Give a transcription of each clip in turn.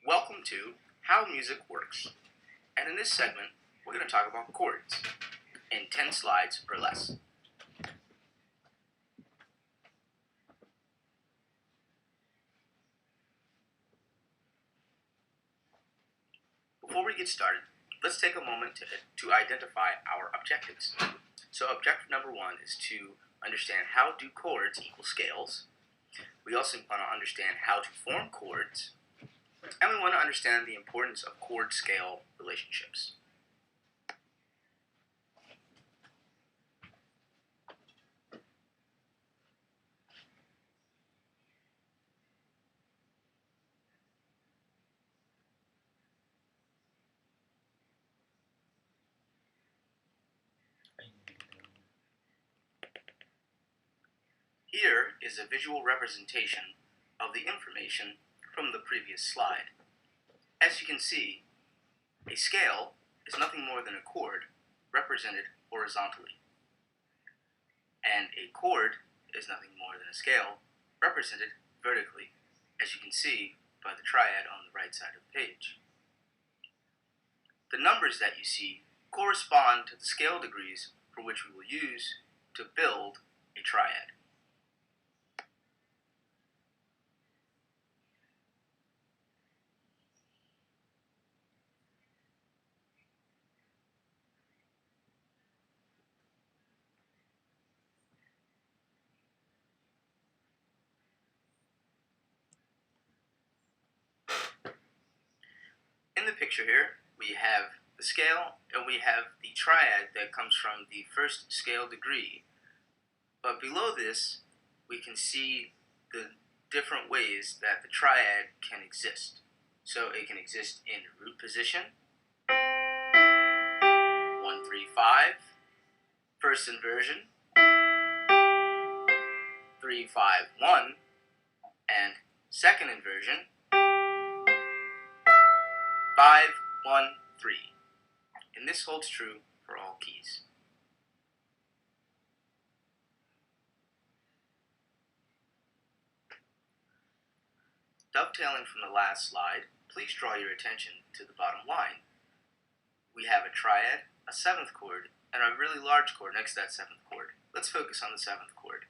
Welcome to How Music Works, and in this segment, we're going to talk about chords in 10 slides or less. Before we get started, let's take a moment to identify our objectives. So objective number one is to understand how do chords equal scales. We also want to understand how to form chords, and we want to understand the importance of chord-scale relationships. Here is a visual representation of the information from the previous slide. As you can see, a scale is nothing more than a chord represented horizontally, and a chord is nothing more than a scale represented vertically, as you can see by the triad on the right side of the page. The numbers that you see correspond to the scale degrees for which we will use to build a triad. In the picture here, we have the scale and we have the triad that comes from the first scale degree. But below this, we can see the different ways that the triad can exist. So it can exist in root position, 1, 3, 5, first inversion, 3, 5, 1, and second inversion, 5, 1, 3. And this holds true for all keys. Dovetailing from the last slide, please draw your attention to the bottom line. We have a triad, a seventh chord, and a really large chord next to that seventh chord. Let's focus on the seventh chord.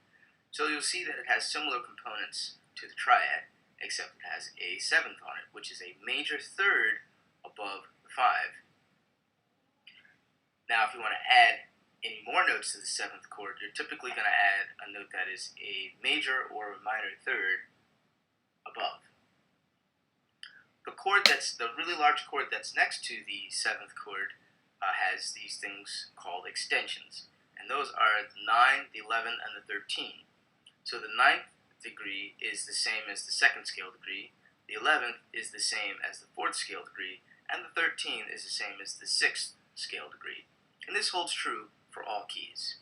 So you'll see that it has similar components to the triad, except it has a seventh on it, which is a major third above the 5. Now, if you want to add any more notes to the seventh chord, you're typically going to add a note that is a major or a minor third above. The really large chord that's next to the seventh chord has these things called extensions, and those are the 9, the 11, and the 13. So the 9th degree is the same as the second scale degree, the 11th is the same as the fourth scale degree, and the 13th is the same as the sixth scale degree. And this holds true for all keys.